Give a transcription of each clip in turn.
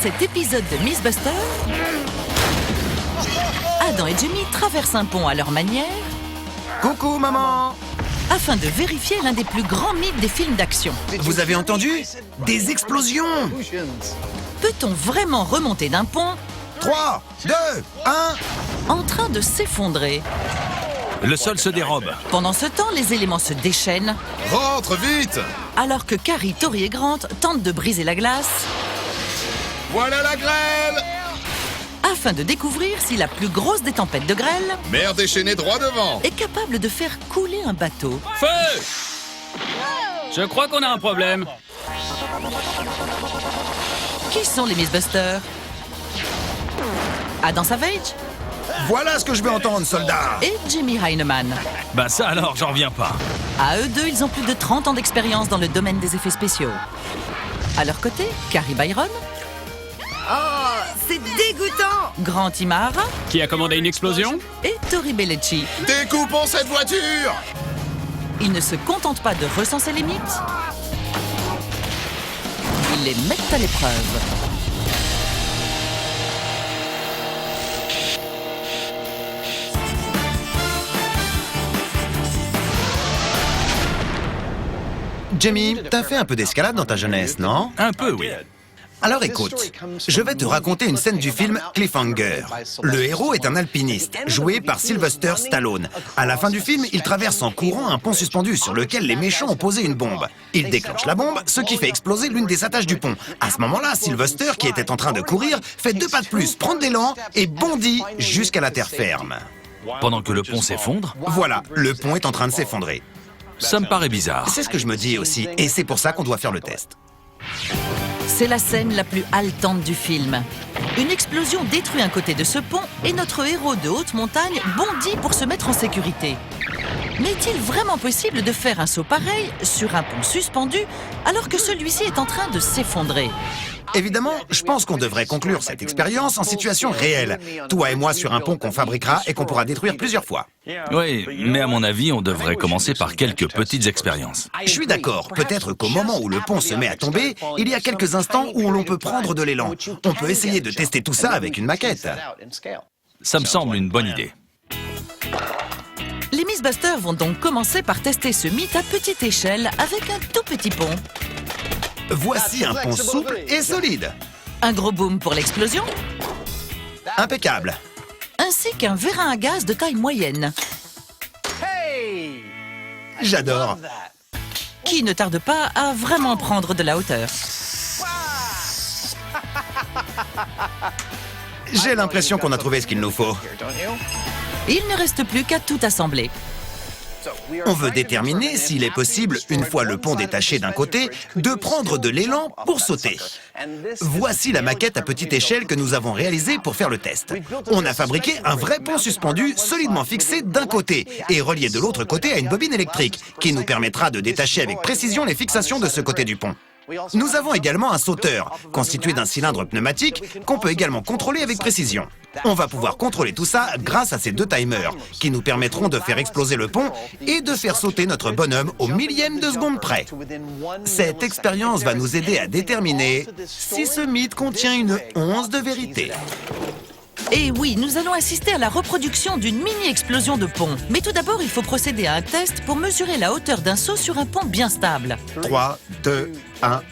cet épisode de Mythbusters, Adam et Jamie traversent un pont à leur manière Coucou maman! afin de vérifier l'un des plus grands mythes des films d'action. Vous avez entendu? Des explosions! Peut-on vraiment remonter d'un pont 3, 2, 1... en train de s'effondrer? Le sol se dérobe. Pendant ce temps, les éléments se déchaînent, Rentre vite! alors que Carrie, Tori et Grant tentent de briser la glace Voilà la grêle! afin de découvrir si la plus grosse des tempêtes de grêle Mer déchaînée droit devant! est capable de faire couler un bateau. Feu! Je crois qu'on a un problème. Qui sont les Mythbusters? Adam Savage Voilà ce que je veux entendre, soldat! et Jimmy Heineman. Bah ça alors, j'en reviens pas. À eux deux, ils ont plus de 30 ans d'expérience dans le domaine des effets spéciaux. À leur côté, Carrie Byron, Oh, c'est dégoûtant! Grant Imahara Qui a commandé une explosion? et Tori Belleci. Découpons cette voiture! Ils ne se contentent pas de recenser les mythes, ils les mettent à l'épreuve. Jamie, t'as fait un peu d'escalade dans ta jeunesse, non? Un peu, oui. Alors écoute, je vais te raconter une scène du film Cliffhanger. Le héros est un alpiniste, joué par Sylvester Stallone. À la fin du film, il traverse en courant un pont suspendu sur lequel les méchants ont posé une bombe. Il déclenche la bombe, ce qui fait exploser l'une des attaches du pont. À ce moment-là, Sylvester, qui était en train de courir, fait 2 pas de plus, prend de l'élan et bondit jusqu'à la terre ferme. Pendant que le pont s'effondre, Voilà, le pont est en train de s'effondrer. ça me paraît bizarre. C'est ce que je me dis aussi, et c'est pour ça qu'on doit faire le test. C'est la scène la plus haletante du film. Une explosion détruit un côté de ce pont et notre héros de haute montagne bondit pour se mettre en sécurité. Mais est-il vraiment possible de faire un saut pareil sur un pont suspendu alors que celui-ci est en train de s'effondrer? Évidemment, je pense qu'on devrait conclure cette expérience en situation réelle. Toi et moi sur un pont qu'on fabriquera et qu'on pourra détruire plusieurs fois. Oui, mais à mon avis, on devrait commencer par quelques petites expériences. Je suis d'accord, peut-être qu'au moment où le pont se met à tomber, il y a quelques instants où l'on peut prendre de l'élan. On peut essayer de tester tout ça avec une maquette. Ça me semble une bonne idée. Les Mythbusters vont donc commencer par tester ce mythe à petite échelle avec un tout petit pont. Voici un pont souple et solide. Un gros boom pour l'explosion, Impeccable. ainsi qu'un vérin à gaz de taille moyenne, J'adore. qui ne tarde pas à vraiment prendre de la hauteur. J'ai l'impression qu'on a trouvé ce qu'il nous faut. Il ne reste plus qu'à tout assembler. On veut déterminer s'il est possible, une fois le pont détaché d'un côté, de prendre de l'élan pour sauter. Voici la maquette à petite échelle que nous avons réalisée pour faire le test. On a fabriqué un vrai pont suspendu solidement fixé d'un côté et relié de l'autre côté à une bobine électrique qui nous permettra de détacher avec précision les fixations de ce côté du pont. Nous avons également un sauteur, constitué d'un cylindre pneumatique qu'on peut également contrôler avec précision. On va pouvoir contrôler tout ça grâce à ces 2 timers, qui nous permettront de faire exploser le pont et de faire sauter notre bonhomme au millième de seconde près. Cette expérience va nous aider à déterminer si ce mythe contient une once de vérité. Et oui, nous allons assister à la reproduction d'une mini-explosion de pont. Mais tout d'abord, il faut procéder à un test pour mesurer la hauteur d'un saut sur un pont bien stable. 3, 2, 1...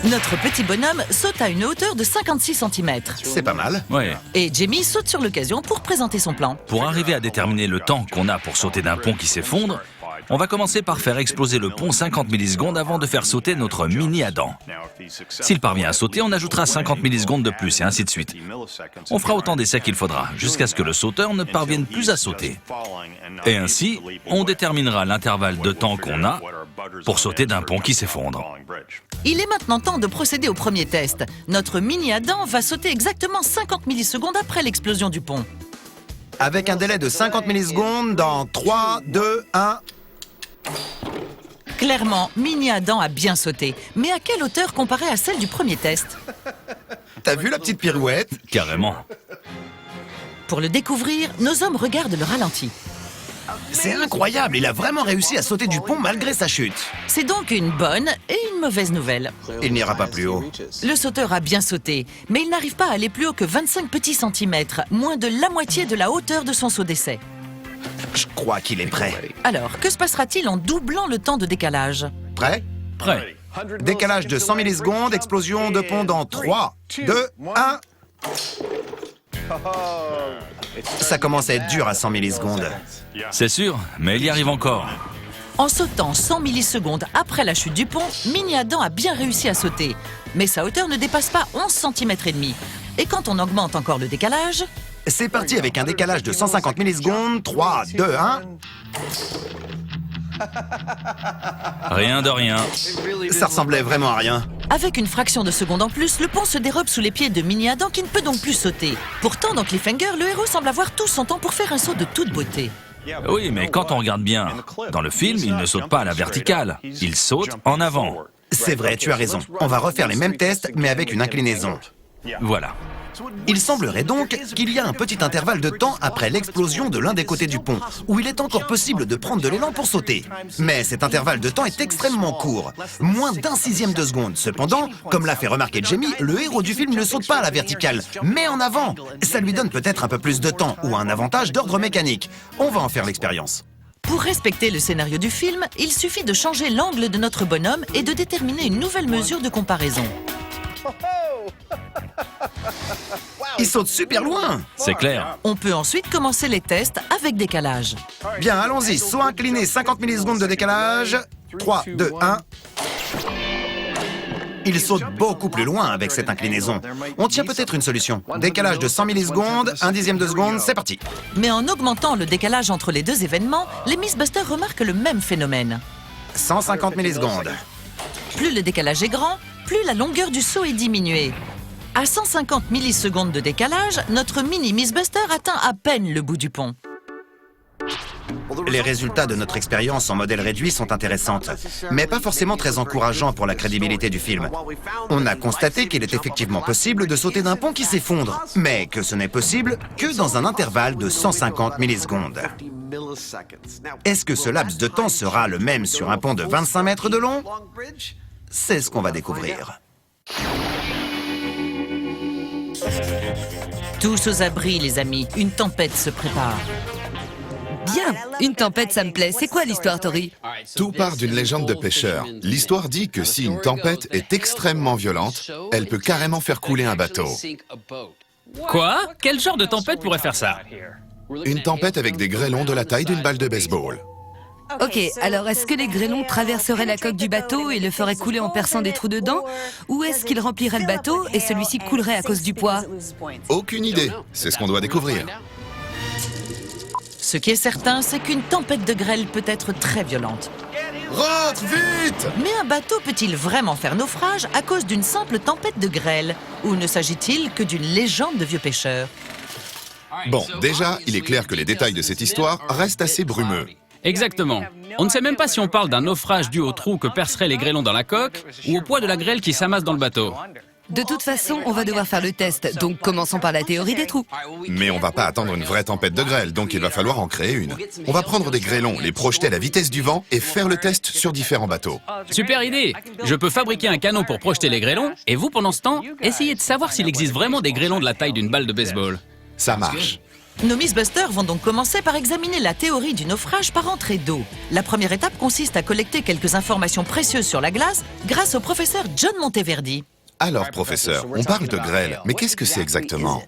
Notre petit bonhomme saute à une hauteur de 56 cm. C'est pas mal. Ouais. Et Jamie saute sur l'occasion pour présenter son plan. Pour arriver à déterminer le temps qu'on a pour sauter d'un pont qui s'effondre, on va commencer par faire exploser le pont 50 millisecondes avant de faire sauter notre mini Adam. S'il parvient à sauter, on ajoutera 50 millisecondes de plus et ainsi de suite. On fera autant d'essais qu'il faudra, jusqu'à ce que le sauteur ne parvienne plus à sauter. Et ainsi, on déterminera l'intervalle de temps qu'on a pour sauter d'un pont qui s'effondre. Il est maintenant temps de procéder au premier test. Notre mini Adam va sauter exactement 50 millisecondes après l'explosion du pont. Avec un délai de 50 millisecondes dans 3, 2, 1... Clairement, Mini Adam a bien sauté. Mais à quelle hauteur comparée à celle du premier test? T'as vu la petite pirouette? Carrément. Pour le découvrir, nos hommes regardent le ralenti. C'est incroyable, il a vraiment réussi à sauter du pont malgré sa chute. C'est donc une bonne et une mauvaise nouvelle. Il n'ira pas plus haut. Le sauteur a bien sauté, mais il n'arrive pas à aller plus haut que 25 petits centimètres, moins de la moitié de la hauteur de son saut d'essai. Je crois qu'il est prêt. Alors, que se passera-t-il en doublant le temps de décalage? Prêt? Prêt. Décalage de 100 millisecondes, explosion de pont dans 3, 2, 1... Ça commence à être dur à 100 millisecondes. C'est sûr, mais il y arrive encore. En sautant 100 millisecondes après la chute du pont, Mini Adam a bien réussi à sauter. Mais sa hauteur ne dépasse pas 11 cm et demi. Et quand on augmente encore le décalage, C'est parti avec un décalage de 150 millisecondes, 3, 2, 1... Rien de rien. Ça ressemblait vraiment à rien. avec une fraction de seconde en plus, le pont se dérobe sous les pieds de Mini Adam qui ne peut donc plus sauter. Pourtant, dans Cliffhanger, le héros semble avoir tout son temps pour faire un saut de toute beauté. Oui, mais quand on regarde bien, dans le film, il ne saute pas à la verticale. Il saute en avant. C'est vrai, tu as raison. On va refaire les mêmes tests, mais avec une inclinaison. Voilà. Il semblerait donc qu'il y a un petit intervalle de temps après l'explosion de l'un des côtés du pont, où il est encore possible de prendre de l'élan pour sauter. Mais cet intervalle de temps est extrêmement court, moins d'un sixième de seconde. Cependant, comme l'a fait remarquer Jamie, le héros du film ne saute pas à la verticale, mais en avant. Ça lui donne peut-être un peu plus de temps, ou un avantage d'ordre mécanique. On va en faire l'expérience. Pour respecter le scénario du film, il suffit de changer l'angle de notre bonhomme et de déterminer une nouvelle mesure de comparaison. Il saute super loin. C'est clair. On peut ensuite commencer les tests avec décalage. Bien, allons-y. Saut incliné, 50 millisecondes de décalage. 3, 2, 1... Il saute beaucoup plus loin avec cette inclinaison. On tient peut-être une solution. Décalage de 100 millisecondes, 1 dixième de seconde, c'est parti. Mais en augmentant le décalage entre les deux événements, les Mythbusters remarquent le même phénomène. 150 millisecondes. Plus le décalage est grand, plus la longueur du saut est diminuée. À 150 millisecondes de décalage, notre mini Mythbuster atteint à peine le bout du pont. Les résultats de notre expérience en modèle réduit sont intéressantes, mais pas forcément très encourageants pour la crédibilité du film. On a constaté qu'il est effectivement possible de sauter d'un pont qui s'effondre, mais que ce n'est possible que dans un intervalle de 150 millisecondes. Est-ce que ce laps de temps sera le même sur un pont de 25 mètres de long? C'est ce qu'on va découvrir. Tous aux abris, les amis, une tempête se prépare. Bien, une tempête, ça me plaît. C'est quoi l'histoire, Tori? Tout part d'une légende de pêcheur. L'histoire dit que si une tempête est extrêmement violente, elle peut carrément faire couler un bateau. Quoi? Quel genre de tempête pourrait faire ça? Une tempête avec des grêlons de la taille d'une balle de baseball. Ok, alors est-ce que les grêlons traverseraient la coque du bateau et le feraient couler en perçant des trous dedans? Ou est-ce qu'ils rempliraient le bateau et celui-ci coulerait à cause du poids? Aucune idée. C'est ce qu'on doit découvrir. Ce qui est certain, c'est qu'une tempête de grêle peut être très violente. Rentre vite! Mais un bateau peut-il vraiment faire naufrage à cause d'une simple tempête de grêle? Ou ne s'agit-il que d'une légende de vieux pêcheurs? Bon, déjà, il est clair que les détails de cette histoire restent assez brumeux. Exactement. On ne sait même pas si on parle d'un naufrage dû au trou que perceraient les grêlons dans la coque ou au poids de la grêle qui s'amasse dans le bateau. De toute façon, on va devoir faire le test, donc commençons par la théorie des trous. Mais on va pas attendre une vraie tempête de grêle, donc il va falloir en créer une. On va prendre des grêlons, les projeter à la vitesse du vent et faire le test sur différents bateaux. Super idée! Je peux fabriquer un canon pour projeter les grêlons et vous, pendant ce temps, essayez de savoir s'il existe vraiment des grêlons de la taille d'une balle de baseball. Ça marche. Nos Mythbusters vont donc commencer par examiner la théorie du naufrage par entrée d'eau. La première étape consiste à collecter quelques informations précieuses sur la glace grâce au professeur John Monteverdi. Alors, professeur, on parle de grêle, mais qu'est-ce que c'est exactement?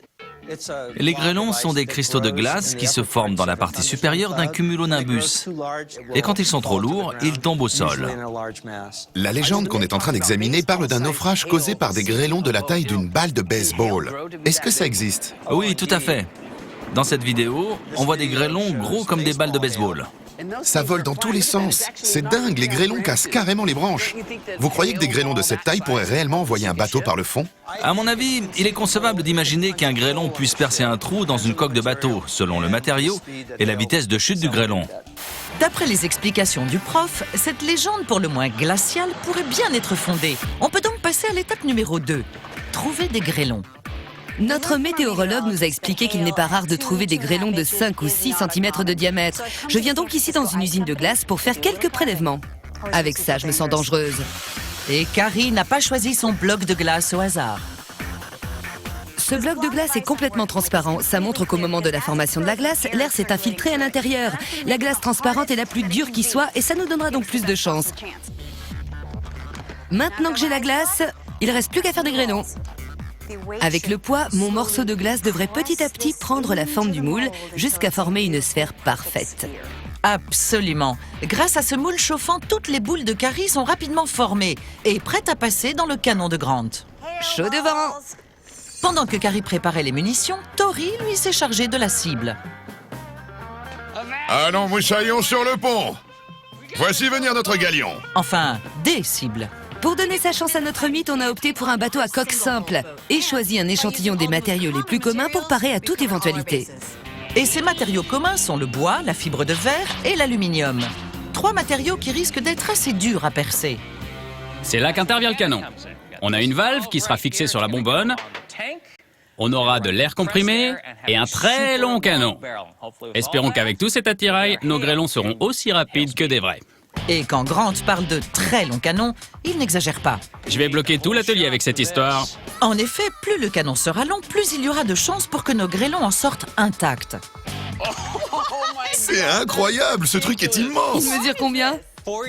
Les grêlons sont des cristaux de glace qui se forment dans la partie supérieure d'un cumulonimbus. Et quand ils sont trop lourds, ils tombent au sol. La légende qu'on est en train d'examiner parle d'un naufrage causé par des grêlons de la taille d'une balle de baseball. Est-ce que ça existe? Oui, tout à fait. Dans cette vidéo, on voit des grêlons gros comme des balles de baseball. Ça vole dans tous les sens. C'est dingue, les grêlons cassent carrément les branches. Vous croyez que des grêlons de cette taille pourraient réellement envoyer un bateau par le fond? À mon avis, il est concevable d'imaginer qu'un grêlon puisse percer un trou dans une coque de bateau, selon le matériau et la vitesse de chute du grêlon. D'après les explications du prof, cette légende pour le moins glaciale pourrait bien être fondée. On peut donc passer à l'étape numéro 2, trouver des grêlons. Notre météorologue nous a expliqué qu'il n'est pas rare de trouver des grêlons de 5 ou 6 cm de diamètre. Je viens donc ici dans une usine de glace pour faire quelques prélèvements. Avec ça, je me sens dangereuse. Et Carrie n'a pas choisi son bloc de glace au hasard. Ce bloc de glace est complètement transparent. Ça montre qu'au moment de la formation de la glace, l'air s'est infiltré à l'intérieur. La glace transparente est la plus dure qui soit et ça nous donnera donc plus de chance. Maintenant que j'ai la glace, il reste plus qu'à faire des grêlons. Avec le poids, mon morceau de glace devrait petit à petit prendre la forme du moule jusqu'à former une sphère parfaite. Absolument. Grâce à ce moule chauffant, toutes les boules de Carrie sont rapidement formées et prêtes à passer dans le canon de Grant. Chaud devant! Pendant que Carrie préparait les munitions, Tori, lui, s'est chargé de la cible. Allons, moussaillons sur le pont. Voici venir notre galion. Enfin, des cibles. Pour donner sa chance à notre mythe, on a opté pour un bateau à coque simple et choisi un échantillon des matériaux les plus communs pour parer à toute éventualité. Et ces matériaux communs sont le bois, la fibre de verre et l'aluminium. 3 matériaux qui risquent d'être assez durs à percer. C'est là qu'intervient le canon. On a une valve qui sera fixée sur la bonbonne. On aura de l'air comprimé et un très long canon. Espérons qu'avec tout cet attirail, nos grêlons seront aussi rapides que des vrais. Et quand Grant parle de très long canon, il n'exagère pas. Je vais bloquer tout l'atelier avec cette histoire. En effet, plus le canon sera long, plus il y aura de chances pour que nos grêlons en sortent intacts. C'est incroyable, ce truc est immense. Il mesure combien?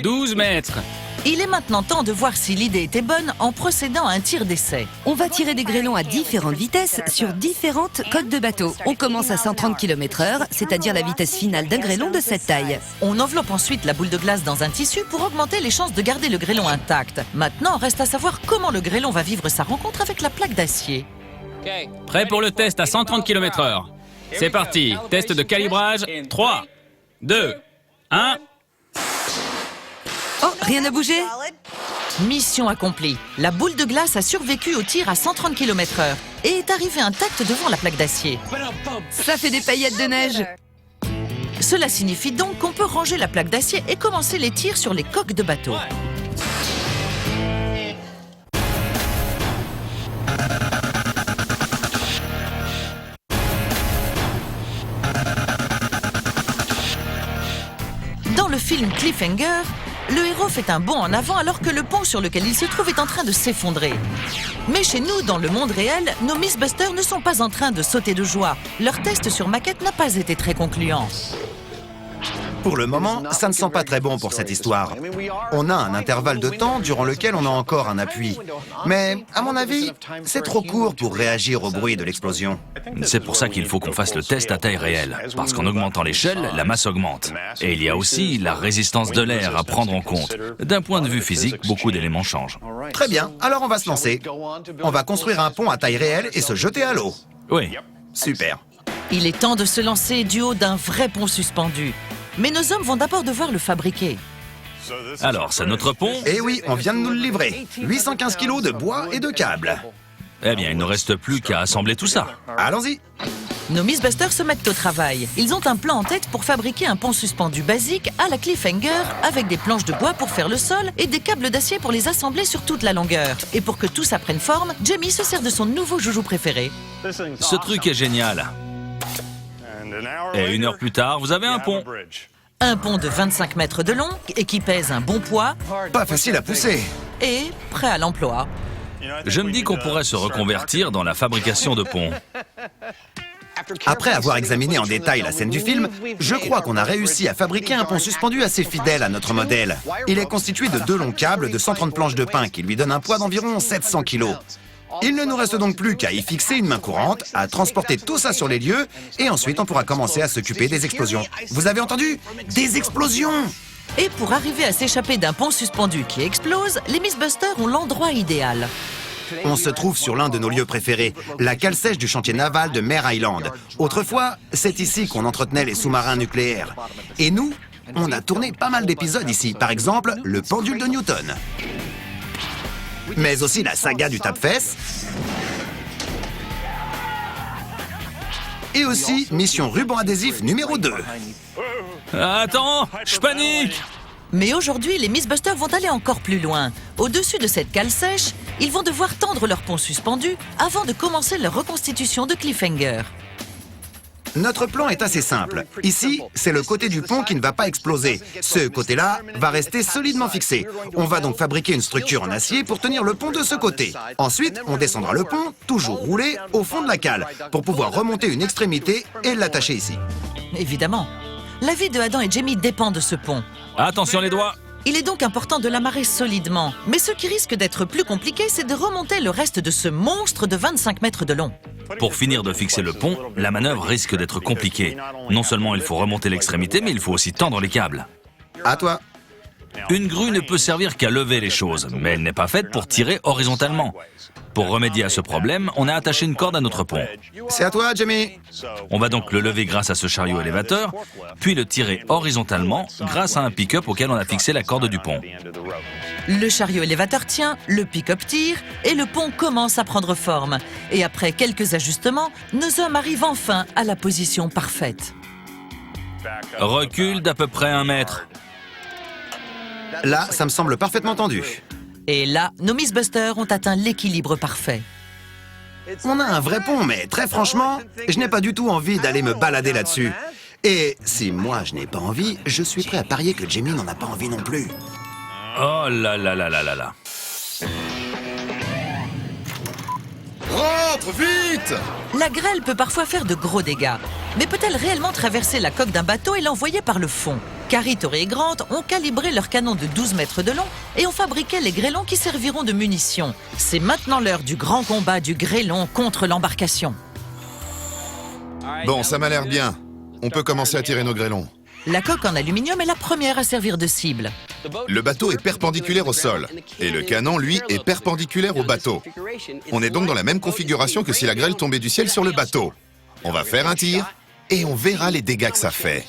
12 mètres. Il est maintenant temps de voir si l'idée était bonne en procédant à un tir d'essai. On va tirer des grêlons à différentes vitesses sur différentes coques de bateau. On commence à 130 km/h, c'est-à-dire la vitesse finale d'un grêlon de cette taille. On enveloppe ensuite la boule de glace dans un tissu pour augmenter les chances de garder le grêlon intact. Maintenant, reste à savoir comment le grêlon va vivre sa rencontre avec la plaque d'acier. Prêt pour le test à 130 km/h. C'est parti. Test de calibrage. 3, 2, 1... Oh, rien n'a bougé? Mission accomplie. La boule de glace a survécu au tir à 130 km/h et est arrivée intacte devant la plaque d'acier. Ça fait des paillettes de neige. Cela signifie donc qu'on peut ranger la plaque d'acier et commencer les tirs sur les coques de bateau. Dans le film Cliffhanger, le héros fait un bond en avant alors que le pont sur lequel il se trouve est en train de s'effondrer. Mais chez nous, dans le monde réel, nos Mythbusters ne sont pas en train de sauter de joie. Leur test sur maquette n'a pas été très concluant. Pour le moment, ça ne sent pas très bon pour cette histoire. On a un intervalle de temps durant lequel on a encore un appui. Mais, à mon avis, c'est trop court pour réagir au bruit de l'explosion. C'est pour ça qu'il faut qu'on fasse le test à taille réelle. Parce qu'en augmentant l'échelle, la masse augmente. Et il y a aussi la résistance de l'air à prendre en compte. D'un point de vue physique, beaucoup d'éléments changent. Très bien, alors on va se lancer. On va construire un pont à taille réelle et se jeter à l'eau. Oui. Super. Il est temps de se lancer du haut d'un vrai pont suspendu. Mais nos hommes vont d'abord devoir le fabriquer. Alors, c'est notre pont. Et oui, on vient de nous le livrer. 815 kilos de bois et de câbles. Eh bien, il ne reste plus qu'à assembler tout ça. Allons-y. Nos Mythbusters se mettent au travail. Ils ont un plan en tête pour fabriquer un pont suspendu basique à la Cliffhanger avec des planches de bois pour faire le sol et des câbles d'acier pour les assembler sur toute la longueur. Et pour que tout ça prenne forme, Jamie se sert de son nouveau joujou préféré. Ce truc est génial. Et 1 heure plus tard, vous avez un pont. Un pont de 25 mètres de long et qui pèse un bon poids Pas facile à pousser. et prêt à l'emploi. Je me dis qu'on pourrait se reconvertir dans la fabrication de ponts. Après avoir examiné en détail la scène du film, je crois qu'on a réussi à fabriquer un pont suspendu assez fidèle à notre modèle. Il est constitué de 2 longs câbles de 130 planches de pin qui lui donnent un poids d'environ 700 kilos. Il ne nous reste donc plus qu'à y fixer une main courante, à transporter tout ça sur les lieux, et ensuite on pourra commencer à s'occuper des explosions. Vous avez entendu? Des explosions! Et pour arriver à s'échapper d'un pont suspendu qui explose, les Mythbusters ont l'endroit idéal. On se trouve sur l'un de nos lieux préférés, la cale sèche du chantier naval de Mare Island. Autrefois, c'est ici qu'on entretenait les sous-marins nucléaires. Et nous, on a tourné pas mal d'épisodes ici, par exemple, le pendule de Newton. Mais aussi la saga du tape-fesse. Et aussi Mission Ruban Adhésif numéro 2. Attends, je panique! Mais aujourd'hui, les Mythbusters vont aller encore plus loin. Au-dessus de cette cale sèche, ils vont devoir tendre leur pont suspendu avant de commencer leur reconstitution de cliffhanger. Notre plan est assez simple. Ici, c'est le côté du pont qui ne va pas exploser. Ce côté-là va rester solidement fixé. On va donc fabriquer une structure en acier pour tenir le pont de ce côté. Ensuite, on descendra le pont, toujours roulé, au fond de la cale, pour pouvoir remonter une extrémité et l'attacher ici. Évidemment. La vie de Adam et Jamie dépend de ce pont. Attention les doigts! Il est donc important de l'amarrer solidement. Mais ce qui risque d'être plus compliqué, c'est de remonter le reste de ce monstre de 25 mètres de long. Pour finir de fixer le pont, la manœuvre risque d'être compliquée. Non seulement il faut remonter l'extrémité, mais il faut aussi tendre les câbles. À toi. Une grue ne peut servir qu'à lever les choses, mais elle n'est pas faite pour tirer horizontalement. Pour remédier à ce problème, on a attaché une corde à notre pont. C'est à toi, Jamie. On va donc le lever grâce à ce chariot élévateur, puis le tirer horizontalement grâce à un pick-up auquel on a fixé la corde du pont. Le chariot élévateur tient, le pick-up tire, et le pont commence à prendre forme. Et après quelques ajustements, nos hommes arrivent enfin à la position parfaite. Recule d'à peu près 1 mètre. Là, ça me semble parfaitement tendu. Et là, nos Mythbusters ont atteint l'équilibre parfait. On a un vrai pont, mais très franchement, je n'ai pas du tout envie d'aller me balader là-dessus. Et si moi je n'ai pas envie, je suis prêt à parier que Jamie n'en a pas envie non plus. Oh là là là là là là. Rentre, vite! La grêle peut parfois faire de gros dégâts. Mais peut-elle réellement traverser la coque d'un bateau et l'envoyer par le fond? Carrie, Tori et Grant ont calibré leur canon de 12 mètres de long et ont fabriqué les grêlons qui serviront de munitions. C'est maintenant l'heure du grand combat du grêlon contre l'embarcation. Bon, ça m'a l'air bien. On peut commencer à tirer nos grêlons. La coque en aluminium est la première à servir de cible. Le bateau est perpendiculaire au sol, et le canon, lui, est perpendiculaire au bateau. On est donc dans la même configuration que si la grêle tombait du ciel sur le bateau. On va faire un tir, et on verra les dégâts que ça fait.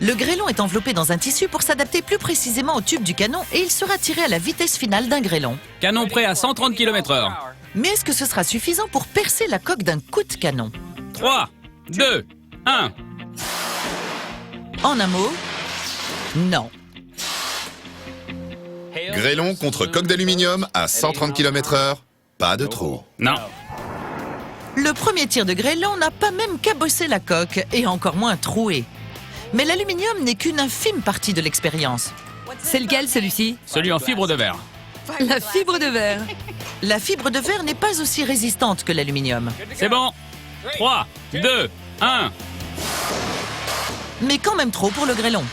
Le grêlon est enveloppé dans un tissu pour s'adapter plus précisément au tube du canon et il sera tiré à la vitesse finale d'un grêlon. Canon prêt à 130 km/h. Mais est-ce que ce sera suffisant pour percer la coque d'un coup de canon? 3, 2, 1. En un mot, non. Grêlon contre coque d'aluminium à 130 km/h, pas de trou. Non. Le premier tir de grêlon n'a pas même cabossé la coque et encore moins troué. Mais l'aluminium n'est qu'une infime partie de l'expérience. C'est lequel, celui-ci? Celui en fibre de verre. La fibre de verre. La fibre de verre n'est pas aussi résistante que l'aluminium. C'est bon. 3, 2, 1. Mais quand même trop pour le grêlon.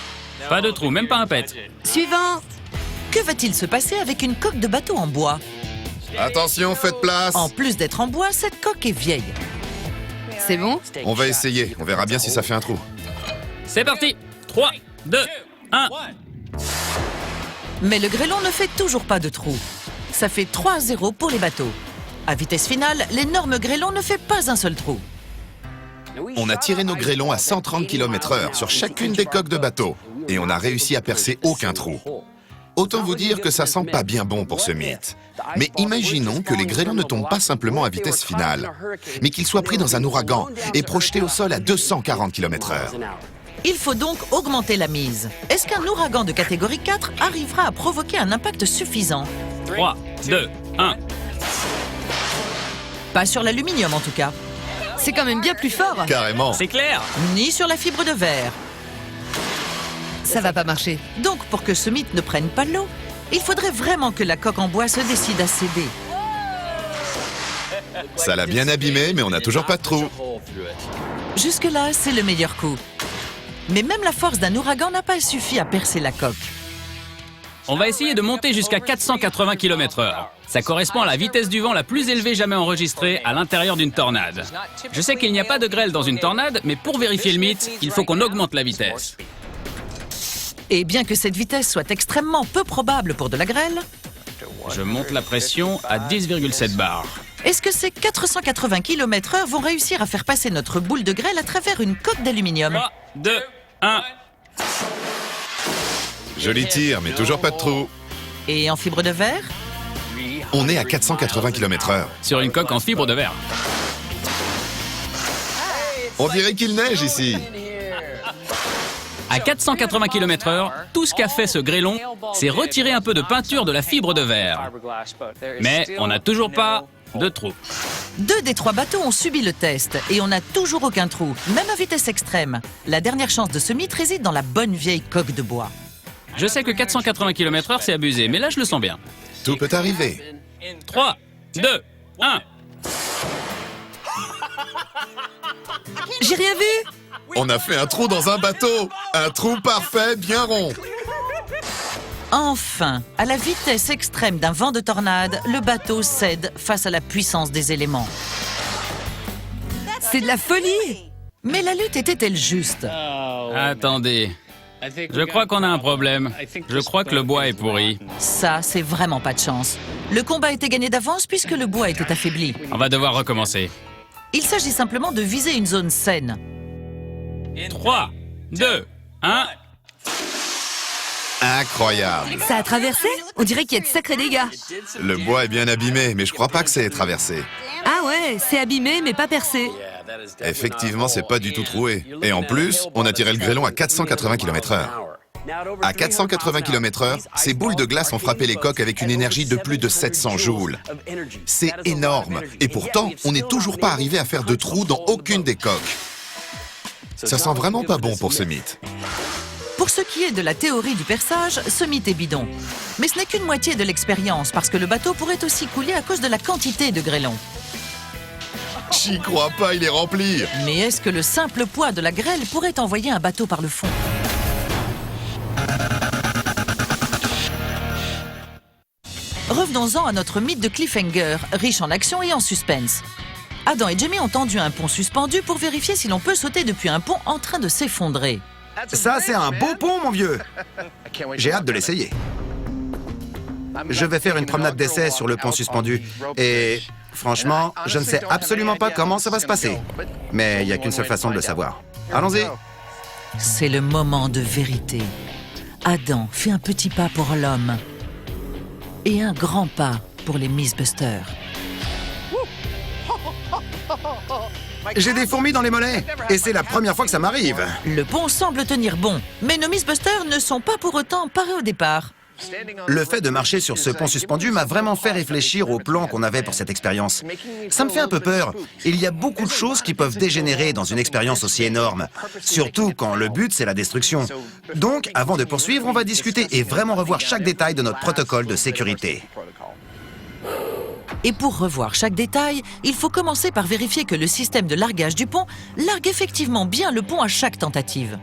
Pas de trou, même pas un pet. Suivant. Que va-t-il se passer avec une coque de bateau en bois? Attention, faites place! En plus d'être en bois, cette coque est vieille. C'est bon? On va essayer, on verra bien si ça fait un trou. C'est parti. 3, 2, 1. Mais le grêlon ne fait toujours pas de trou. Ça fait 3-0 pour les bateaux. À vitesse finale, l'énorme grêlon ne fait pas un seul trou. On a tiré nos grêlons à 130 km/h sur chacune des coques de bateau, et on n'a réussi à percer aucun trou. Autant vous dire que ça sent pas bien bon pour ce mythe. Mais imaginons que les grêlons ne tombent pas simplement à vitesse finale, mais qu'ils soient pris dans un ouragan et projetés au sol à 240 km/h. Il faut donc augmenter la mise. Est-ce qu'un ouragan de catégorie 4 arrivera à provoquer un impact suffisant? 3, 2, 1. Pas sur l'aluminium en tout cas. C'est quand même bien plus fort. Carrément. C'est clair. Ni sur la fibre de verre. Ça va pas marcher. Donc pour que ce mythe ne prenne pas l'eau, il faudrait vraiment que la coque en bois se décide à céder. Ça l'a bien abîmé, mais on n'a toujours pas de trou. Jusque-là, c'est le meilleur coup. Mais même la force d'un ouragan n'a pas suffi à percer la coque. On va essayer de monter jusqu'à 480 km/h. Ça correspond à la vitesse du vent la plus élevée jamais enregistrée à l'intérieur d'une tornade. Je sais qu'il n'y a pas de grêle dans une tornade, mais pour vérifier le mythe, il faut qu'on augmente la vitesse. Et bien que cette vitesse soit extrêmement peu probable pour de la grêle, Je monte la pression à 10,7 bars. est-ce que ces 480 km/h vont réussir à faire passer notre boule de grêle à travers une coque d'aluminium? 3, 2, 1. Joli tir, mais toujours pas de trou. Et en fibre de verre? On est à 480 km/h. Sur une coque en fibre de verre. On dirait qu'il neige ici. À 480 km/h, tout ce qu'a fait ce grêlon, c'est retirer un peu de peinture de la fibre de verre. Mais on n'a toujours pas de trou. 2 des 3 bateaux ont subi le test et on n'a toujours aucun trou, même à vitesse extrême. La dernière chance de ce mythe réside dans la bonne vieille coque de bois. Je sais que 480 km/h, c'est abusé, mais là, je le sens bien. Tout peut arriver. 3, 2, 1. J'ai rien vu. On a fait un trou dans un bateau. Un trou parfait, bien rond. Enfin, à la vitesse extrême d'un vent de tornade, le bateau cède face à la puissance des éléments. C'est de la folie. Mais la lutte était-elle juste? Attendez. Je crois qu'on a un problème. Je crois que le bois est pourri. Ça, c'est vraiment pas de chance. Le combat était gagné d'avance puisque le bois était affaibli. On va devoir recommencer. Il s'agit simplement de viser une zone saine. 3, 2, 1. Incroyable. Ça a traversé? On dirait qu'il y a de sacrés dégâts. Le bois est bien abîmé, mais je crois pas que c'est traversé. Ah ouais, c'est abîmé mais pas percé. Effectivement, c'est pas du tout troué. Et en plus, on a tiré le grêlon à 480 km/h. À 480 km/h, ces boules de glace ont frappé les coques avec une énergie de plus de 700 joules. C'est énorme. Et pourtant, on n'est toujours pas arrivé à faire de trous dans aucune des coques. Ça sent vraiment pas bon pour ce mythe. Pour ce qui est de la théorie du perçage, ce mythe est bidon. Mais ce n'est qu'une moitié de l'expérience, parce que le bateau pourrait aussi couler à cause de la quantité de grêlons. J'y crois pas, il est rempli. Mais est-ce que le simple poids de la grêle pourrait envoyer un bateau par le fond? Revenons-en à notre mythe de cliffhanger, riche en action et en suspense. Adam et Jamie ont tendu un pont suspendu pour vérifier si l'on peut sauter depuis un pont en train de s'effondrer. Ça, c'est un beau pont, mon vieux. J'ai hâte de l'essayer. Je vais faire une promenade d'essai sur le pont suspendu. Et franchement, je ne sais absolument pas comment ça va se passer. Mais il n'y a qu'une seule façon de le savoir. Allons-y. C'est le moment de vérité. Adam fait un petit pas pour l'homme et un grand pas pour les Mythbusters. J'ai des fourmis dans les mollets. Et c'est la première fois que ça m'arrive. Le pont semble tenir bon, mais nos Mythbusters ne sont pas pour autant parés au départ. Le fait de marcher sur ce pont suspendu m'a vraiment fait réfléchir au plan qu'on avait pour cette expérience. Ça me fait un peu peur. Il y a beaucoup de choses qui peuvent dégénérer dans une expérience aussi énorme. Surtout quand le but, c'est la destruction. Donc, avant de poursuivre, on va discuter et vraiment revoir chaque détail de notre protocole de sécurité. Et pour revoir chaque détail, il faut commencer par vérifier que le système de largage du pont largue effectivement bien le pont à chaque tentative.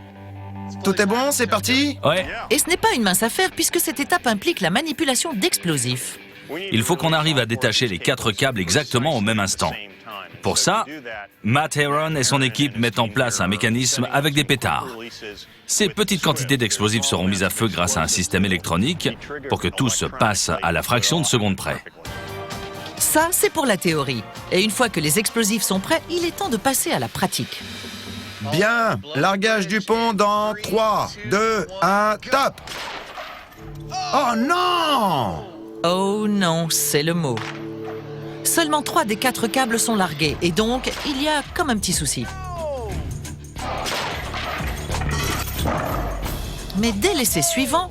Tout est bon, c'est parti? Ouais, Et ce n'est pas une mince affaire puisque cette étape implique la manipulation d'explosifs. il faut qu'on arrive à détacher les 4 câbles exactement au même instant. Pour ça, Matt Heron et son équipe mettent en place un mécanisme avec des pétards. Ces petites quantités d'explosifs seront mises à feu grâce à un système électronique pour que tout se passe à la fraction de seconde près. Ça, c'est pour la théorie. Et une fois que les explosifs sont prêts, il est temps de passer à la pratique. Bien, largage du pont dans 3, 2, 1, top! Oh non! Oh non, c'est le mot. Seulement 3 des 4 câbles sont largués, et donc, il y a comme un petit souci. Mais dès l'essai suivant,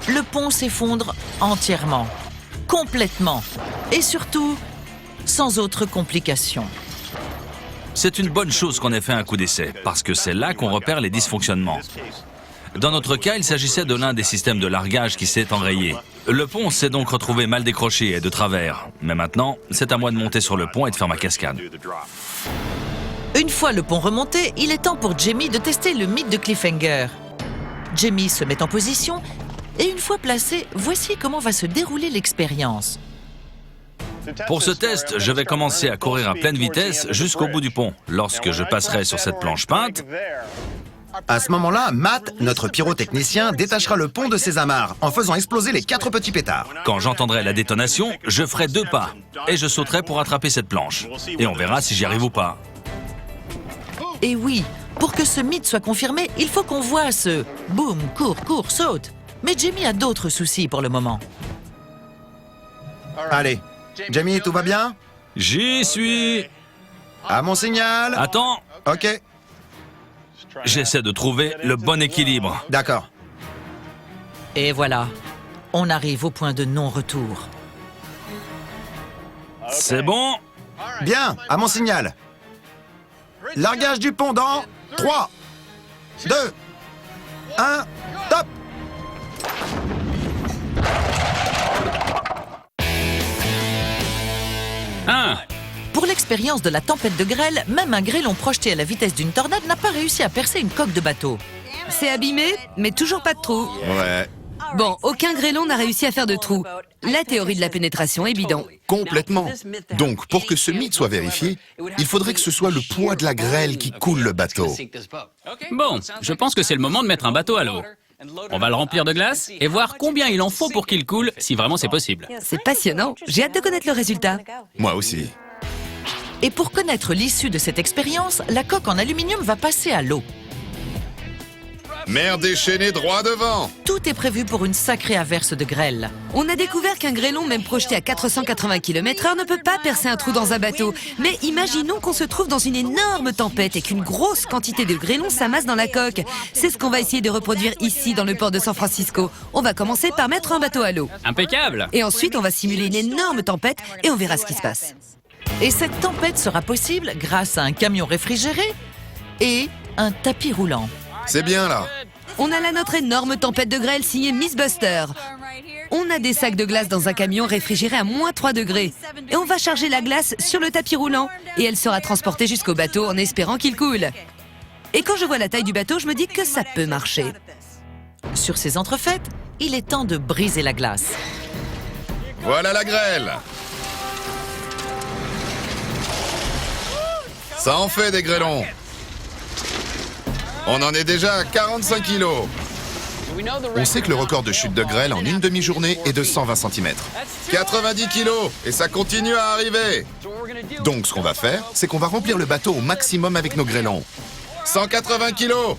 le pont s'effondre entièrement, complètement, et surtout, sans autre complication. C'est une bonne chose qu'on ait fait un coup d'essai, parce que c'est là qu'on repère les dysfonctionnements. Dans notre cas, il s'agissait de l'un des systèmes de largage qui s'est enrayé. Le pont s'est donc retrouvé mal décroché et de travers. Mais maintenant, c'est à moi de monter sur le pont et de faire ma cascade. Une fois le pont remonté, il est temps pour Jamie de tester le mythe de cliffhanger. Jamie se met en position, et une fois placé, voici comment va se dérouler l'expérience. Pour ce test, je vais commencer à courir à pleine vitesse jusqu'au bout du pont. Lorsque je passerai sur cette planche peinte, À ce moment-là, Matt, notre pyrotechnicien, détachera le pont de ses amarres en faisant exploser les 4 petits pétards. quand j'entendrai la détonation, je ferai 2 pas et je sauterai pour attraper cette planche. Et on verra si j'y arrive ou pas. Et oui, pour que ce mythe soit confirmé, il faut qu'on voit ce « boum, cours, saute ». Mais Jamie a d'autres soucis pour le moment. Allez, Jamie, tout va bien? J'y suis. À mon signal. Attends, Ok. J'essaie de trouver le bon équilibre. D'accord. Et voilà, on arrive au point de non-retour. C'est bon? Bien, à mon signal. Largage du pont dans 3, 2, 1, top! Pour l'expérience de la tempête de grêle, même un grêlon projeté à la vitesse d'une tornade n'a pas réussi à percer une coque de bateau. C'est abîmé, mais toujours pas de trou. Ouais, Bon, aucun grêlon n'a réussi à faire de trou. La théorie de la pénétration est bidon. complètement. Donc, pour que ce mythe soit vérifié, il faudrait que ce soit le poids de la grêle qui coule le bateau. Bon, je pense que c'est le moment de mettre un bateau à l'eau. On va le remplir de glace et voir combien il en faut pour qu'il coule, si vraiment c'est possible. C'est passionnant. J'ai hâte de connaître le résultat. Moi aussi. Et pour connaître l'issue de cette expérience, la coque en aluminium va passer à l'eau. Mer déchaînée droit devant. Tout est prévu pour une sacrée averse de grêle. On a découvert qu'un grêlon, même projeté à 480 km/h, ne peut pas percer un trou dans un bateau. Mais imaginons qu'on se trouve dans une énorme tempête et qu'une grosse quantité de grêlons s'amasse dans la coque. C'est ce qu'on va essayer de reproduire ici, dans le port de San Francisco. On va commencer par mettre un bateau à l'eau. Impeccable! Et ensuite, on va simuler une énorme tempête et on verra ce qui se passe. Et cette tempête sera possible grâce à un camion réfrigéré et un tapis roulant. C'est bien là. On a là notre énorme tempête de grêle signée Miss Buster. On a des sacs de glace dans un camion réfrigéré à moins 3 degrés. Et on va charger la glace sur le tapis roulant. Et elle sera transportée jusqu'au bateau en espérant qu'il coule. Et quand je vois la taille du bateau, je me dis que ça peut marcher. Sur ces entrefaites, il est temps de briser la glace. Voilà la grêle. Ça en fait des grêlons. On en est déjà à 45 kilos. On sait que le record de chute de grêle en une demi-journée est de 120 cm. 90 kilos et ça continue à arriver. Donc ce qu'on va faire, c'est qu'on va remplir le bateau au maximum avec nos grêlons. 180 kilos.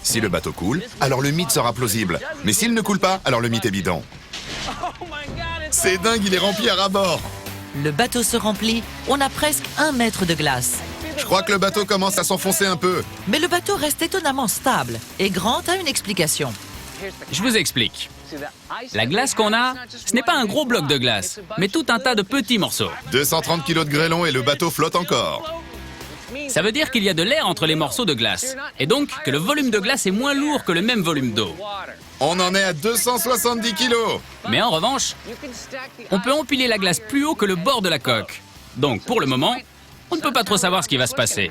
Si le bateau coule, alors le mythe sera plausible. Mais s'il ne coule pas, alors le mythe est bidon. C'est dingue, il est rempli à ras-bord. Le bateau se remplit, on a presque 1 mètre de glace. Je crois que le bateau commence à s'enfoncer un peu. Mais le bateau reste étonnamment stable. Et Grant a une explication. Je vous explique. La glace qu'on a, ce n'est pas un gros bloc de glace, mais tout un tas de petits morceaux. 230 kilos de grêlons et le bateau flotte encore. Ça veut dire qu'il y a de l'air entre les morceaux de glace, et donc que le volume de glace est moins lourd que le même volume d'eau. On en est à 270 kilos. Mais en revanche, on peut empiler la glace plus haut que le bord de la coque. Donc pour le moment, on ne peut pas trop savoir ce qui va se passer.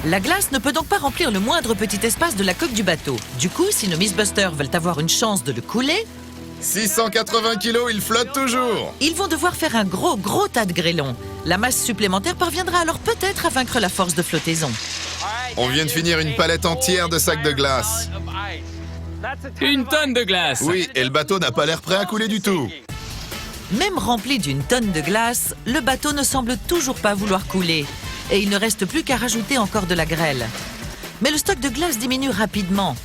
La glace ne peut donc pas remplir le moindre petit espace de la coque du bateau. Du coup, si nos Miss Buster veulent avoir une chance de le couler, 680 kilos, il flotte toujours. ils vont devoir faire un gros tas de grêlons. La masse supplémentaire parviendra alors peut-être à vaincre la force de flottaison. On vient de finir une palette entière de sacs de glace. 1 tonne de glace! Oui, et le bateau n'a pas l'air prêt à couler du tout. Même rempli d'une tonne de glace, le bateau ne semble toujours pas vouloir couler. Et il ne reste plus qu'à rajouter encore de la grêle. Mais le stock de glace diminue rapidement.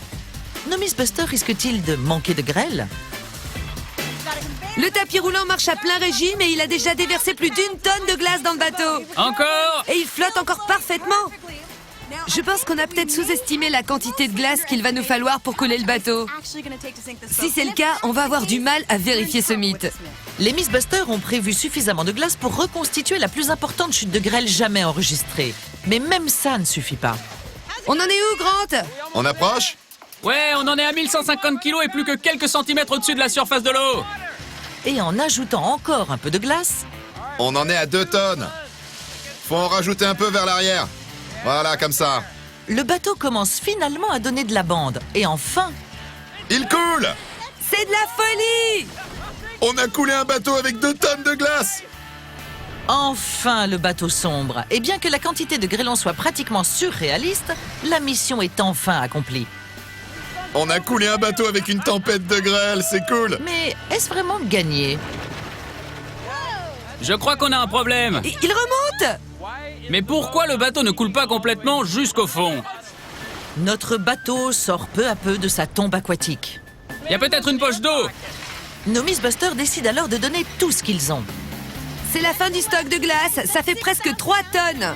Nos Miss Buster risquent-ils de manquer de grêle? Le tapis roulant marche à plein régime et il a déjà déversé plus d'1 tonne de glace dans le bateau. Encore! Et il flotte encore parfaitement. Je pense qu'on a peut-être sous-estimé la quantité de glace qu'il va nous falloir pour couler le bateau. Si c'est le cas, on va avoir du mal à vérifier ce mythe. Les Miss Buster ont prévu suffisamment de glace pour reconstituer la plus importante chute de grêle jamais enregistrée. Mais même ça ne suffit pas. On en est où, Grant? On approche? Ouais, on en est à 1150 kilos et plus que quelques centimètres au-dessus de la surface de l'eau. Et en ajoutant encore un peu de glace, On en est à 2 tonnes. Faut en rajouter un peu vers l'arrière. Voilà, comme ça. le bateau commence finalement à donner de la bande. Et enfin, Il coule. C'est de la folie! On a coulé un bateau avec 2 tonnes de glace. enfin le bateau sombre. Et bien que la quantité de grêlons soit pratiquement surréaliste, la mission est enfin accomplie. On a coulé un bateau avec une tempête de grêle, c'est cool. Mais est-ce vraiment gagné? Je crois qu'on a un problème. Il remonte! Mais pourquoi le bateau ne coule pas complètement jusqu'au fond? Notre bateau sort peu à peu de sa tombe aquatique. Il y a peut-être une poche d'eau. Nos Miss Buster décident alors de donner tout ce qu'ils ont. C'est la fin du stock de glace, ça fait presque 3 tonnes.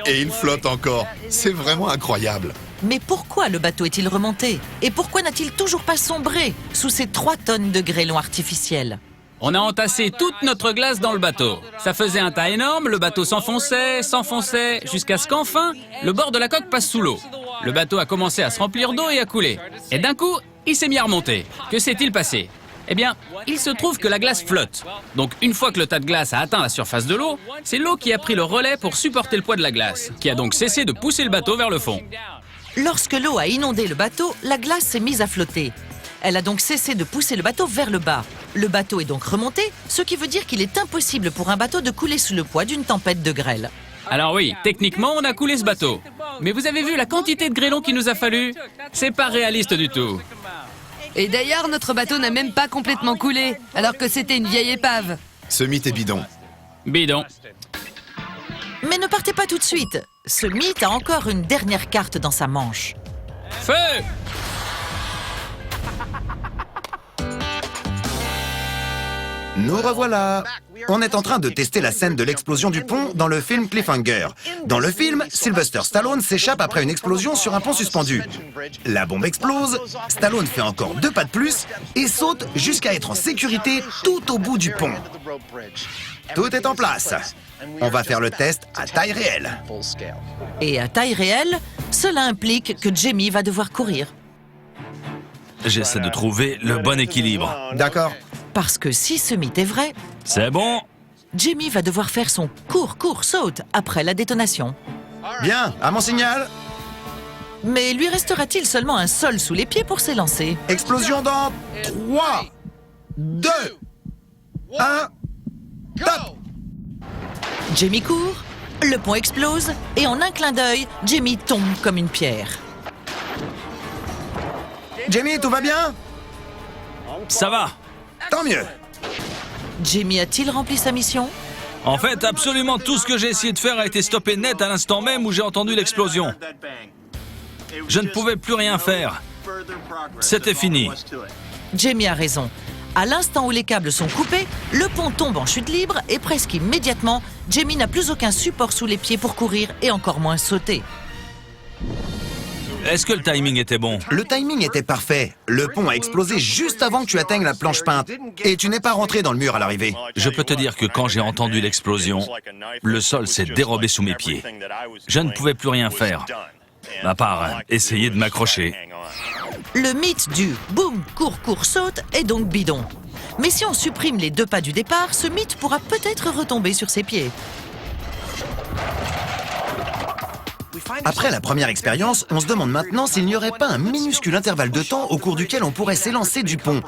Et il flotte encore. C'est vraiment incroyable. Mais pourquoi le bateau est-il remonté? Et pourquoi n'a-t-il toujours pas sombré sous ces 3 tonnes de grêlons artificiels? On a entassé toute notre glace dans le bateau. Ça faisait un tas énorme, le bateau s'enfonçait, jusqu'à ce qu'enfin, le bord de la coque passe sous l'eau. Le bateau a commencé à se remplir d'eau et à couler. Et d'un coup, il s'est mis à remonter. Que s'est-il passé? Eh bien, il se trouve que la glace flotte. Donc, une fois que le tas de glace a atteint la surface de l'eau, c'est l'eau qui a pris le relais pour supporter le poids de la glace, qui a donc cessé de pousser le bateau vers le fond. Lorsque l'eau a inondé le bateau, la glace s'est mise à flotter. Elle a donc cessé de pousser le bateau vers le bas. Le bateau est donc remonté, ce qui veut dire qu'il est impossible pour un bateau de couler sous le poids d'une tempête de grêle. Alors oui, techniquement, on a coulé ce bateau. Mais vous avez vu la quantité de grêlons qu'il nous a fallu? C'est pas réaliste du tout. Et d'ailleurs, notre bateau n'a même pas complètement coulé, alors que c'était une vieille épave. Ce mythe est bidon. Bidon. Mais ne partez pas tout de suite. Ce mythe a encore une dernière carte dans sa manche. Feu! Nous revoilà. On est en train de tester la scène de l'explosion du pont dans le film Cliffhanger. Dans le film, Sylvester Stallone s'échappe après une explosion sur un pont suspendu. La bombe explose, Stallone fait encore 2 pas de plus et saute jusqu'à être en sécurité tout au bout du pont. Tout est en place. On va faire le test à taille réelle. Et à taille réelle, cela implique que Jamie va devoir courir. J'essaie de trouver le bon équilibre. D'accord. Parce que si ce mythe est vrai, C'est bon. Jamie va devoir faire son court saute après la détonation. Bien, à mon signal. Mais lui restera-t-il seulement un sol sous les pieds pour s'élancer? Explosion dans 3, 2, 1, top! Jamie court, le pont explose et en un clin d'œil, Jamie tombe comme une pierre. Jamie, tout va bien? Ça va. Tant mieux. Jamie a-t-il rempli sa mission? En fait, absolument tout ce que j'ai essayé de faire a été stoppé net à l'instant même où j'ai entendu l'explosion. Je ne pouvais plus rien faire. C'était fini. Jamie a raison. À l'instant où les câbles sont coupés, le pont tombe en chute libre et presque immédiatement, Jamie n'a plus aucun support sous les pieds pour courir et encore moins sauter. Est-ce que le timing était bon? Le timing était parfait. Le pont a explosé juste avant que tu atteignes la planche peinte. Et tu n'es pas rentré dans le mur à l'arrivée. Je peux te dire que quand j'ai entendu l'explosion, le sol s'est dérobé sous mes pieds. Je ne pouvais plus rien faire, à part essayer de m'accrocher. Le mythe du « boum, court, saute » est donc bidon. Mais si on supprime les 2 pas du départ, ce mythe pourra peut-être retomber sur ses pieds. Après la première expérience, on se demande maintenant s'il n'y aurait pas un minuscule intervalle de temps au cours duquel on pourrait s'élancer du pont,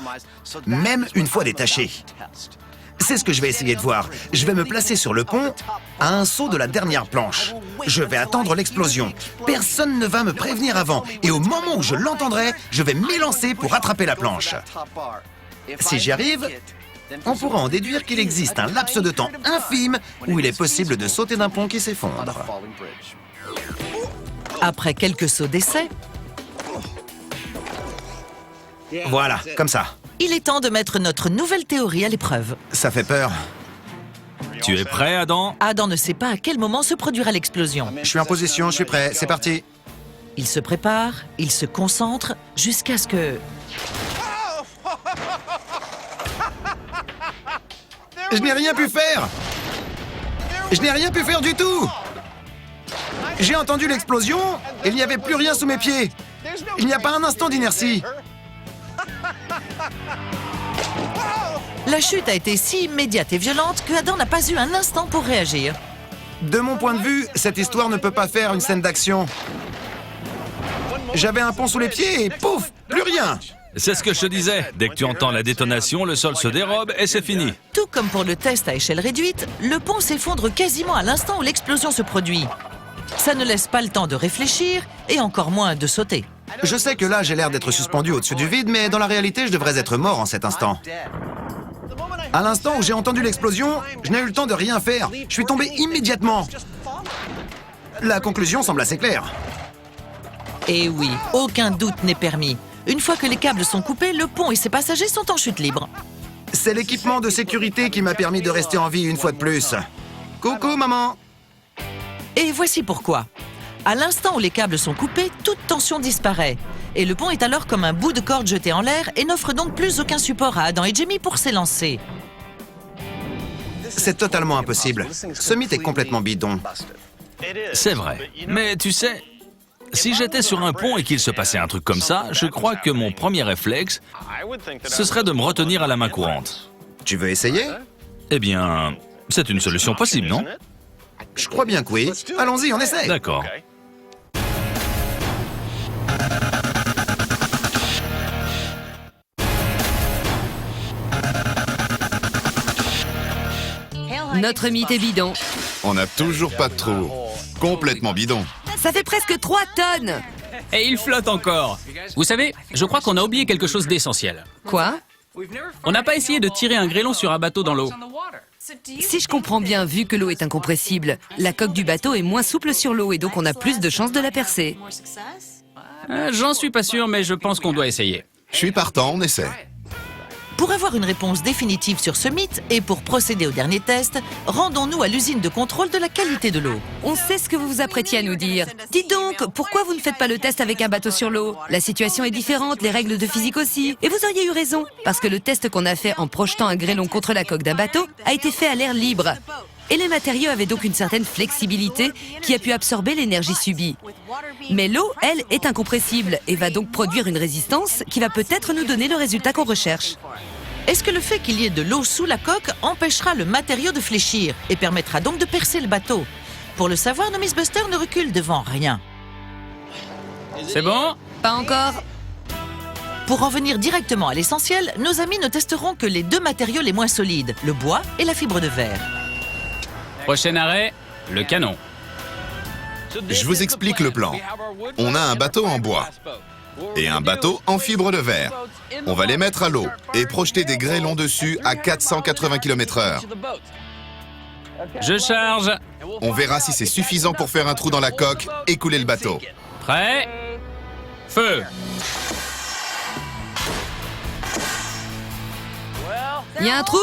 même une fois détaché. C'est ce que je vais essayer de voir. Je vais me placer sur le pont à un saut de la dernière planche. Je vais attendre l'explosion. Personne ne va me prévenir avant. Et au moment où je l'entendrai, je vais m'élancer pour attraper la planche. Si j'y arrive, on pourra en déduire qu'il existe un laps de temps infime où il est possible de sauter d'un pont qui s'effondre. Après quelques sauts d'essai, Voilà, comme ça. il est temps de mettre notre nouvelle théorie à l'épreuve. Ça fait peur. Tu es prêt, Adam? Adam ne sait pas à quel moment se produira l'explosion. Je suis en position, je suis prêt. C'est parti. Il se prépare, il se concentre, jusqu'à ce que... Je n'ai rien pu faire. Je n'ai rien pu faire du tout. J'ai entendu l'explosion et il n'y avait plus rien sous mes pieds. Il n'y a pas un instant d'inertie. La chute a été si immédiate et violente que Adam n'a pas eu un instant pour réagir. De mon point de vue, cette histoire ne peut pas faire une scène d'action. J'avais un pont sous les pieds et pouf, plus rien. C'est ce que je te disais. Dès que tu entends la détonation, le sol se dérobe et c'est fini. Tout comme pour le test à échelle réduite, le pont s'effondre quasiment à l'instant où l'explosion se produit. Ça ne laisse pas le temps de réfléchir et encore moins de sauter. Je sais que là, j'ai l'air d'être suspendu au-dessus du vide, mais dans la réalité, je devrais être mort en cet instant. À l'instant où j'ai entendu l'explosion, je n'ai eu le temps de rien faire. Je suis tombé immédiatement. La conclusion semble assez claire. Et oui, aucun doute n'est permis. Une fois que les câbles sont coupés, le pont et ses passagers sont en chute libre. C'est l'équipement de sécurité qui m'a permis de rester en vie une fois de plus. Coucou, maman. Et voici pourquoi. À l'instant où les câbles sont coupés, toute tension disparaît. Et le pont est alors comme un bout de corde jeté en l'air et n'offre donc plus aucun support à Adam et Jamie pour s'élancer. C'est totalement impossible. Ce mythe est complètement bidon. C'est vrai. Mais tu sais, si j'étais sur un pont et qu'il se passait un truc comme ça, je crois que mon premier réflexe, ce serait de me retenir à la main courante. Tu veux essayer? Eh bien, c'est une solution possible, non? Je crois bien que oui. Allons-y, on essaie. D'accord. Notre mythe est bidon. On n'a toujours pas de trou. Complètement bidon. Ça fait presque 3 tonnes. Et il flotte encore. Vous savez, je crois qu'on a oublié quelque chose d'essentiel. Quoi? On n'a pas essayé de tirer un grêlon sur un bateau dans l'eau. Si je comprends bien, vu que l'eau est incompressible, la coque du bateau est moins souple sur l'eau et donc on a plus de chances de la percer. J'en suis pas sûr, mais je pense qu'on doit essayer. Je suis partant, on essaie. Pour avoir une réponse définitive sur ce mythe et pour procéder au dernier test, rendons-nous à l'usine de contrôle de la qualité de l'eau. On sait ce que vous vous apprêtiez à nous dire. Dites donc, pourquoi vous ne faites pas le test avec un bateau sur l'eau? La situation est différente, les règles de physique aussi. Et vous auriez eu raison, parce que le test qu'on a fait en projetant un grêlon contre la coque d'un bateau a été fait à l'air libre. Et les matériaux avaient donc une certaine flexibilité qui a pu absorber l'énergie subie. Mais l'eau, elle, est incompressible et va donc produire une résistance qui va peut-être nous donner le résultat qu'on recherche. Est-ce que le fait qu'il y ait de l'eau sous la coque empêchera le matériau de fléchir et permettra donc de percer le bateau? Pour le savoir, nos Mythbusters ne reculent devant rien. C'est bon? Pas encore. Pour en venir directement à l'essentiel, nos amis ne testeront que les deux matériaux les moins solides, le bois et la fibre de verre. Prochain arrêt, le canon. Je vous explique le plan. On a un bateau en bois et un bateau en fibre de verre. On va les mettre à l'eau et projeter des grêlons dessus à 480 km/h. Je charge. On verra si c'est suffisant pour faire un trou dans la coque et couler le bateau. Prêt? Feu! Il y a un trou?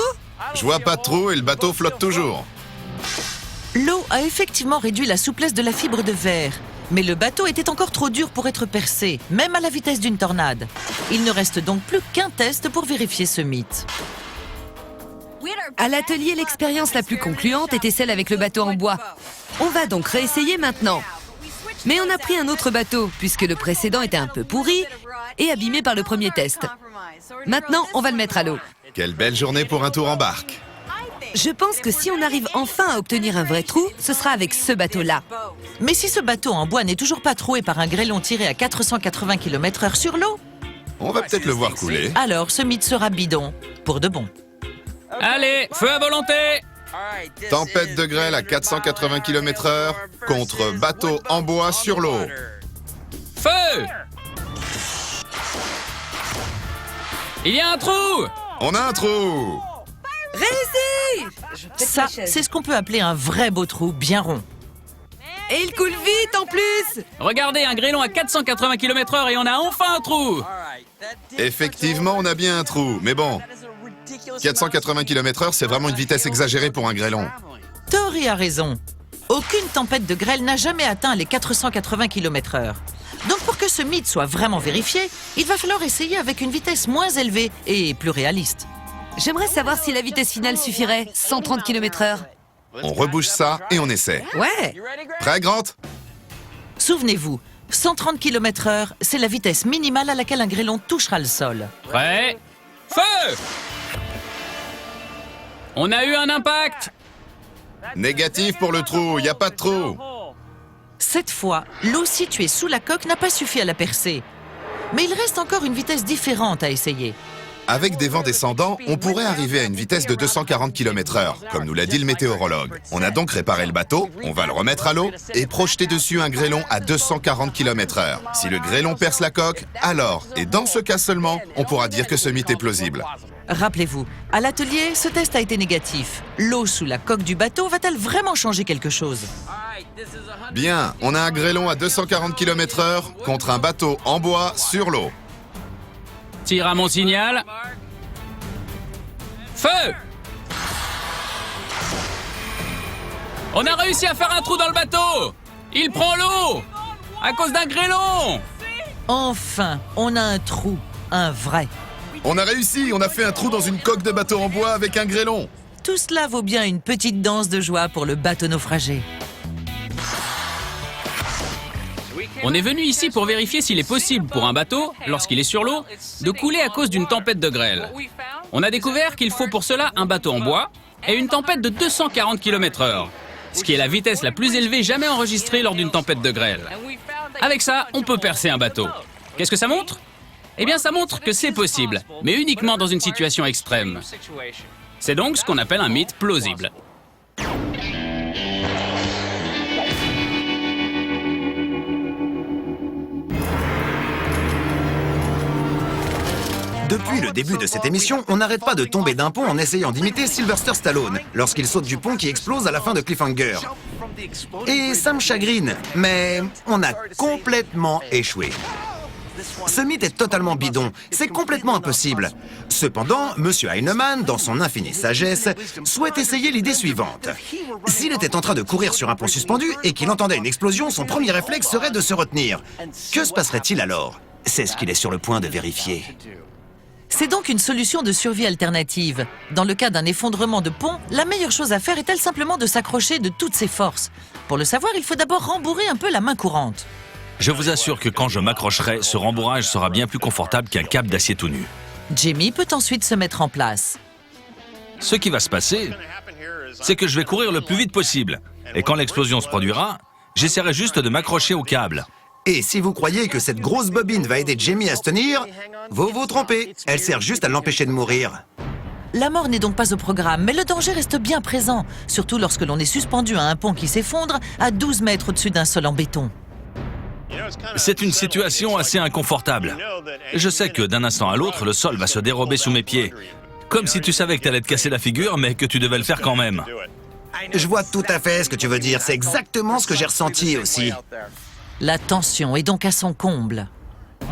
Je vois pas de trou et le bateau flotte toujours. L'eau a effectivement réduit la souplesse de la fibre de verre. Mais le bateau était encore trop dur pour être percé, même à la vitesse d'une tornade. Il ne reste donc plus qu'un test pour vérifier ce mythe. À l'atelier, l'expérience la plus concluante était celle avec le bateau en bois. On va donc réessayer maintenant. Mais on a pris un autre bateau, puisque le précédent était un peu pourri et abîmé par le premier test. Maintenant, on va le mettre à l'eau. Quelle belle journée pour un tour en barque. Je pense que si on arrive enfin à obtenir un vrai trou, ce sera avec ce bateau-là. Mais si ce bateau en bois n'est toujours pas troué par un grêlon tiré à 480 km/h sur l'eau, On va peut-être le voir couler. alors ce mythe sera bidon, pour de bon. Allez, feu à volonté! Tempête de grêle à 480 km/h contre bateau en bois sur l'eau. Feu! Il y a un trou! On a un trou. Réussi! Ça, c'est ce qu'on peut appeler un vrai beau trou bien rond. Et il coule vite en plus! Regardez, un grêlon à 480 km/h et on a enfin un trou! Effectivement, on a bien un trou, mais bon, 480 km/h, c'est vraiment une vitesse exagérée pour un grêlon. Tori a raison. Aucune tempête de grêle n'a jamais atteint les 480 km/h. Donc pour que ce mythe soit vraiment vérifié, il va falloir essayer avec une vitesse moins élevée et plus réaliste. J'aimerais savoir si la vitesse finale suffirait, 130 km/h. On rebouge ça et on essaie. Ouais! Prêt, Grant? Souvenez-vous, 130 km/h, c'est la vitesse minimale à laquelle un grêlon touchera le sol. Prêt? Feu! On a eu un impact! Négatif pour le trou, il n'y a pas de trou. Cette fois, l'eau située sous la coque n'a pas suffi à la percer. Mais il reste encore une vitesse différente à essayer. Avec des vents descendants, on pourrait arriver à une vitesse de 240 km/h, comme nous l'a dit le météorologue. On a donc réparé le bateau, on va le remettre à l'eau et projeter dessus un grêlon à 240 km/h. Si le grêlon perce la coque, alors, et dans ce cas seulement, on pourra dire que ce mythe est plausible. Rappelez-vous, à l'atelier, ce test a été négatif. L'eau sous la coque du bateau va-t-elle vraiment changer quelque chose? Bien, on a un grêlon à 240 km/h contre un bateau en bois sur l'eau. Tire à mon signal. Feu! On a réussi à faire un trou dans le bateau! Il prend l'eau! À cause d'un grêlon! Enfin, on a un trou, un vrai. On a réussi, on a fait un trou dans une coque de bateau en bois avec un grêlon. Tout cela vaut bien une petite danse de joie pour le bateau naufragé. On est venu ici pour vérifier s'il est possible pour un bateau, lorsqu'il est sur l'eau, de couler à cause d'une tempête de grêle. On a découvert qu'il faut pour cela un bateau en bois et une tempête de 240 km/h, ce qui est la vitesse la plus élevée jamais enregistrée lors d'une tempête de grêle. Avec ça, on peut percer un bateau. Qu'est-ce que ça montre? Eh bien, ça montre que c'est possible, mais uniquement dans une situation extrême. C'est donc ce qu'on appelle un mythe plausible. Depuis le début de cette émission, on n'arrête pas de tomber d'un pont en essayant d'imiter Sylvester Stallone lorsqu'il saute du pont qui explose à la fin de Cliffhanger. Et ça me chagrine, mais on a complètement échoué. Ce mythe est totalement bidon, c'est complètement impossible. Cependant, Monsieur Heinemann, dans son infinie sagesse, souhaite essayer l'idée suivante. S'il était en train de courir sur un pont suspendu et qu'il entendait une explosion, son premier réflexe serait de se retenir. Que se passerait-il alors? C'est ce qu'il est sur le point de vérifier. C'est donc une solution de survie alternative. Dans le cas d'un effondrement de pont, la meilleure chose à faire est-elle simplement de s'accrocher de toutes ses forces. Pour le savoir, il faut d'abord rembourrer un peu la main courante. Je vous assure que quand je m'accrocherai, ce rembourrage sera bien plus confortable qu'un câble d'acier tout nu. Jamie peut ensuite se mettre en place. Ce qui va se passer, c'est que je vais courir le plus vite possible. Et quand l'explosion se produira, j'essaierai juste de m'accrocher au câble. Et si vous croyez que cette grosse bobine va aider Jamie à se tenir, vous vous trompez. Elle sert juste à l'empêcher de mourir. La mort n'est donc pas au programme, mais le danger reste bien présent, surtout lorsque l'on est suspendu à un pont qui s'effondre à 12 mètres au-dessus d'un sol en béton. C'est une situation assez inconfortable. Je sais que d'un instant à l'autre, le sol va se dérober sous mes pieds. Comme si tu savais que t'allais te casser la figure, mais que tu devais le faire quand même. Je vois tout à fait ce que tu veux dire. C'est exactement ce que j'ai ressenti aussi. La tension est donc à son comble.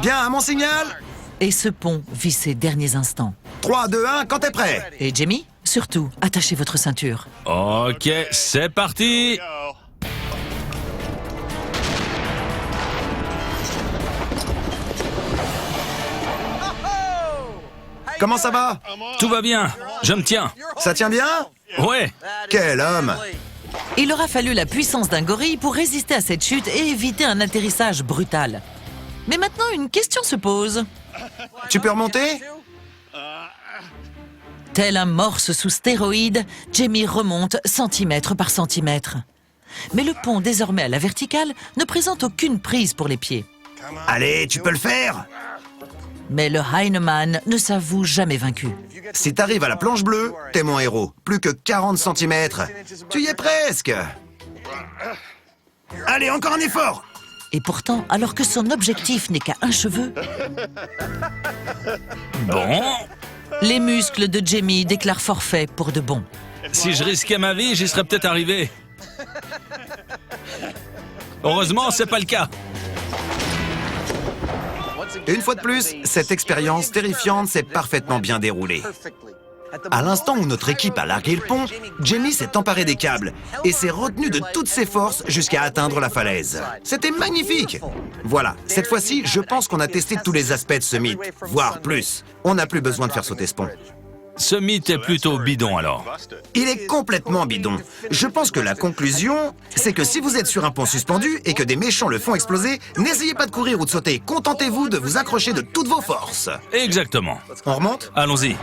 Bien, à mon signal. Et ce pont vit ses derniers instants. 3, 2, 1, quand t'es prêt. Et Jamie, surtout, attachez votre ceinture. Ok, c'est parti! Comment ça va? Tout va bien, je me tiens. Ça tient bien? Ouais, Quel homme! Il aura fallu la puissance d'un gorille pour résister à cette chute et éviter un atterrissage brutal. Mais maintenant, une question se pose. Tu peux remonter? Tel un morse sous stéroïdes, Jamie remonte centimètre par centimètre. Mais le pont, désormais à la verticale, ne présente aucune prise pour les pieds. Allez, tu peux le faire! Mais le Heinemann ne s'avoue jamais vaincu. Si t'arrives à la planche bleue, t'es mon héros. Plus que 40 cm. Tu y es presque! Allez, encore un effort! Et pourtant, alors que son objectif n'est qu'à un cheveu, bon. les muscles de Jamie déclarent forfait pour de bon. Si je risquais ma vie, j'y serais peut-être arrivé. Heureusement, c'est pas le cas. Une fois de plus, cette expérience terrifiante s'est parfaitement bien déroulée. À l'instant où notre équipe a largué le pont, Jamie s'est emparé des câbles et s'est retenu de toutes ses forces jusqu'à atteindre la falaise. C'était magnifique! Voilà, cette fois-ci, je pense qu'on a testé tous les aspects de ce mythe, voire plus. On n'a plus besoin de faire sauter ce pont. Ce mythe est plutôt bidon alors. Il est complètement bidon. Je pense que la conclusion, c'est que si vous êtes sur un pont suspendu et que des méchants le font exploser, n'essayez pas de courir ou de sauter. Contentez-vous de vous accrocher de toutes vos forces. Exactement. On remonte? Allons-y.